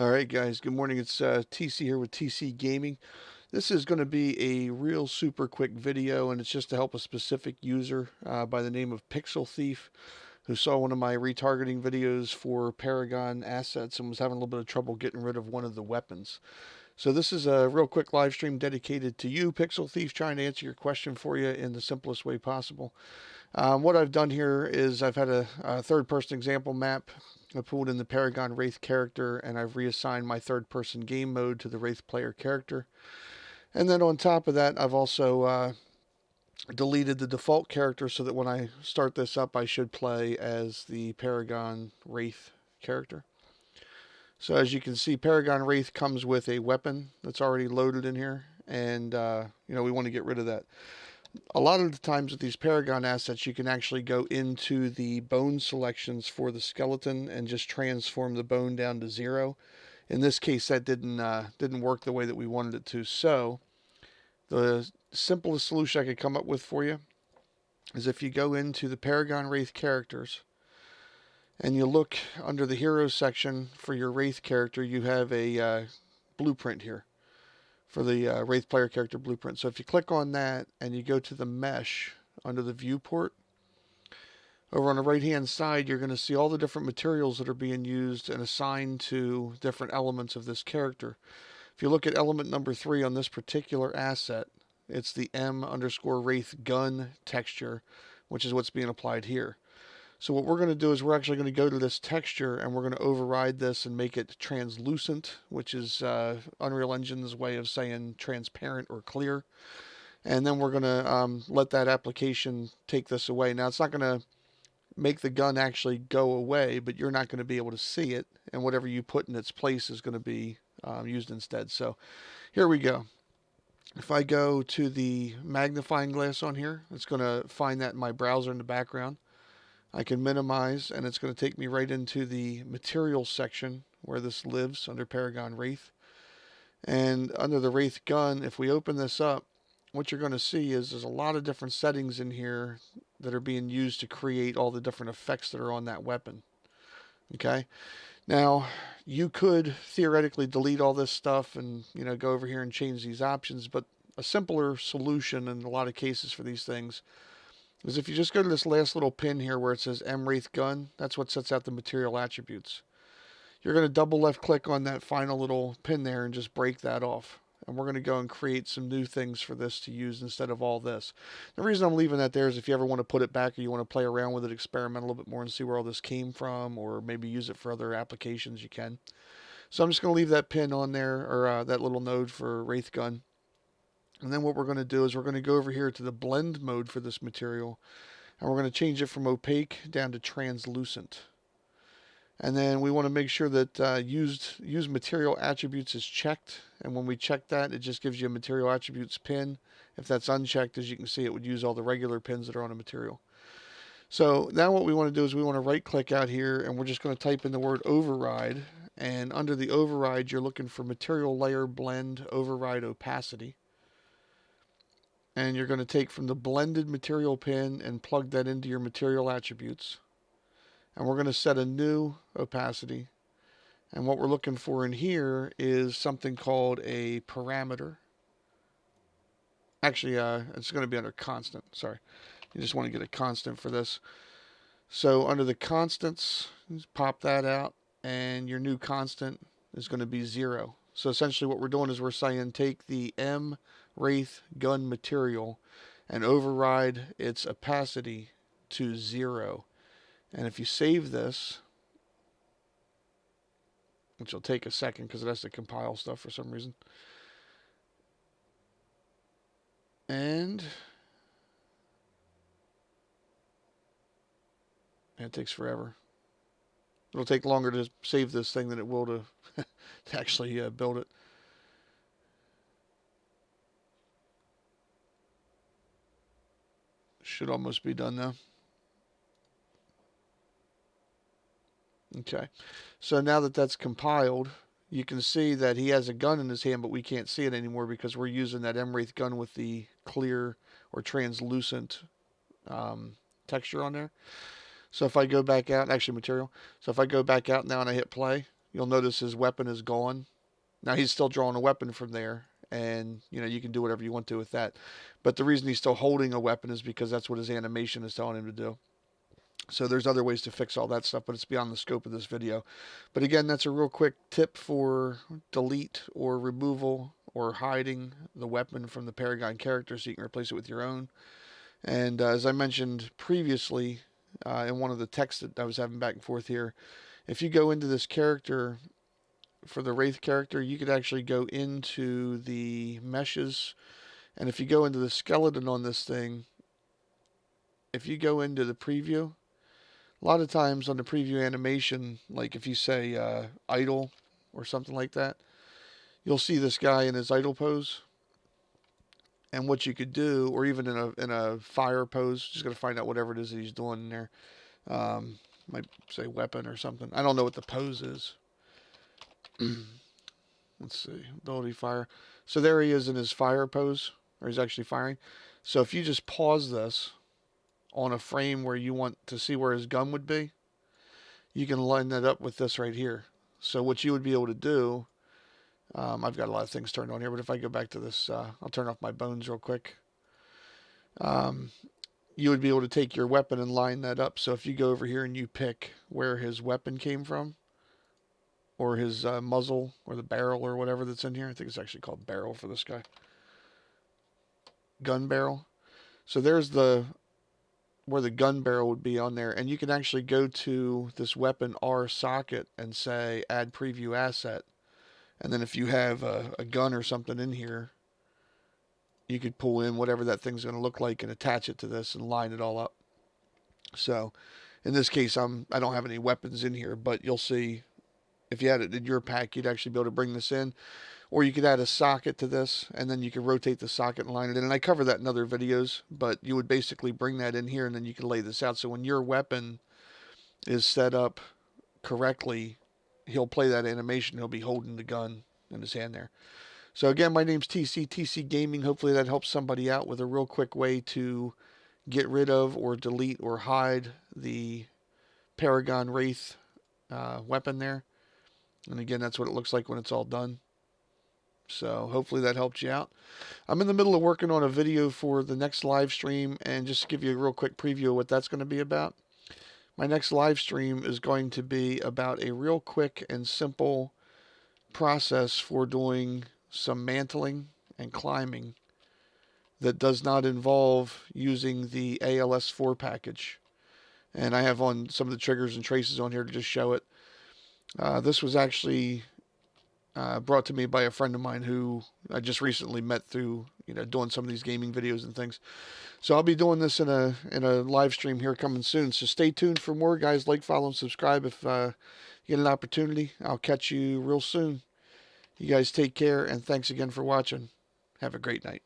All right, guys. Good morning. It's TC here with TC Gaming. This is going to be a real super quick video, and it's just to help a specific user by the name of Pixel Thief, who saw one of my retargeting videos for Paragon assets and was having a little bit of trouble getting rid of one of the weapons. So this is a real quick live stream dedicated to you, Pixel Thief, trying to answer your question for you in the simplest way possible. What I've done here is I've had a third-person example map. I pulled in the Paragon Wraith character, and I've reassigned my third-person game mode to the Wraith player character. And then on top of that, I've also deleted the default character so that when I start this up, I should play as the Paragon Wraith character. So as you can see, Paragon Wraith comes with a weapon that's already loaded in here, and we want to get rid of that. A lot of the times with these Paragon assets, you can actually go into the bone selections for the skeleton and just transform the bone down to 0. In this case, that didn't work the way that we wanted it to. So the simplest solution I could come up with for you is if you go into the Paragon Wraith characters and you look under the heroes section for your Wraith character, you have a blueprint here for the Wraith player character blueprint. So if you click on that and you go to the mesh under the viewport, over on the right hand side you're going to see all the different materials that are being used and assigned to different elements of this character. If you look at element number 3 on this particular asset, it's the M_Wraith gun texture, which is what's being applied here. So what we're going to do is we're actually going to go to this texture and we're going to override this and make it translucent, which is Unreal Engine's way of saying transparent or clear. And then we're going to let that application take this away. Now, it's not going to make the gun actually go away, but you're not going to be able to see it, and whatever you put in its place is going to be used instead. So here we go. If I go to the magnifying glass on here, it's going to find that in my browser in the background. I can minimize, and it's going to take me right into the materials section where this lives under Paragon Wraith. And under the Wraith gun, if we open this up, what you're going to see is there's a lot of different settings in here that are being used to create all the different effects that are on that weapon. Okay? Now, you could theoretically delete all this stuff and, go over here and change these options, but a simpler solution in a lot of cases for these things is if you just go to this last little pin here where it says M_Wraith gun, that's what sets out the material attributes. You're going to double left click on that final little pin there and just break that off. And we're going to go and create some new things for this to use instead of all this. The reason I'm leaving that there is if you ever want to put it back or you want to play around with it, experiment a little bit more and see where all this came from, or maybe use it for other applications, you can. So I'm just going to leave that pin on there, or that little node for Wraith gun. And then what we're going to do is we're going to go over here to the blend mode for this material, and we're going to change it from opaque down to translucent. And then we want to make sure that use material attributes is checked, and when we check that, it just gives you a material attributes pin. If that's unchecked, as you can see, it would use all the regular pins that are on a material. So now what we want to do is we want to right click out here, and we're just going to type in the word override, and under the override you're looking for material layer blend override opacity. And you're going to take from the blended material pin and plug that into your material attributes. And we're going to set a new opacity. And what we're looking for in here is something called a parameter. Actually, it's going to be under constant. Sorry. You just want to get a constant for this. So under the constants, just pop that out. And your new constant is going to be 0. So essentially what we're doing is we're saying take the M_Wraith gun material and override its opacity to 0. And if you save this, which will take a second because it has to compile stuff for some reason, and it takes forever. It'll take longer to save this thing than it will to, to actually build it. Should almost be done now. Okay, so now that that's compiled, you can see that he has a gun in his hand, but we can't see it anymore because we're using that M_Wraith gun with the clear or translucent texture on there. So if I go back out, actually material, so if I go back out now and I hit play, you'll notice his weapon is gone. Now he's still drawing a weapon from there, and you can do whatever you want to with that. But the reason he's still holding a weapon is because that's what his animation is telling him to do. So there's other ways to fix all that stuff, but it's beyond the scope of this video. But again, that's a real quick tip for delete or removal or hiding the weapon from the Paragon character so you can replace it with your own. And as I mentioned previously in one of the texts that I was having back and forth here, if you go into this character for the Wraith character, you could actually go into the meshes. And if you go into the skeleton on this thing, if you go into the preview, a lot of times on the preview animation, like if you say idle or something like that, you'll see this guy in his idle pose. And what you could do, or even in a fire pose, just got to find out whatever it is that he's doing in there. Might say weapon or something. I don't know what the pose is. Let's see, ability fire. So there he is in his fire pose, or he's actually firing. So if you just pause this on a frame where you want to see where his gun would be, you can line that up with this right here. So what you would be able to do, I've got a lot of things turned on here, but if I go back to this, I'll turn off my bones real quick. You would be able to take your weapon and line that up. So if you go over here and you pick where his weapon came from, or his muzzle, or the barrel, or whatever that's in here, I think it's actually called barrel for this guy. Gun barrel. So there's where the gun barrel would be on there, and you can actually go to this weapon R socket and say add preview asset, and then if you have a gun or something in here, you could pull in whatever that thing's going to look like and attach it to this and line it all up. So in this case, I don't have any weapons in here, but you'll see if you had it in your pack, you'd actually be able to bring this in. Or you could add a socket to this, and then you could rotate the socket and line it in. And I cover that in other videos, but you would basically bring that in here, and then you can lay this out. So when your weapon is set up correctly, he'll play that animation. He'll be holding the gun in his hand there. So again, my name's TC Gaming. Hopefully that helps somebody out with a real quick way to get rid of or delete or hide the Paragon Wraith weapon there. And again, that's what it looks like when it's all done. So hopefully that helped you out. I'm in the middle of working on a video for the next live stream, and just to give you a real quick preview of what that's going to be about. My next live stream is going to be about a real quick and simple process for doing some mantling and climbing that does not involve using the ALS4 package. And I have on some of the triggers and traces on here to just show it. This was actually brought to me by a friend of mine who I just recently met through, doing some of these gaming videos and things. So I'll be doing this in a live stream here coming soon. So stay tuned for more, guys. Like, follow, and subscribe if you get an opportunity. I'll catch you real soon. You guys take care, and thanks again for watching. Have a great night.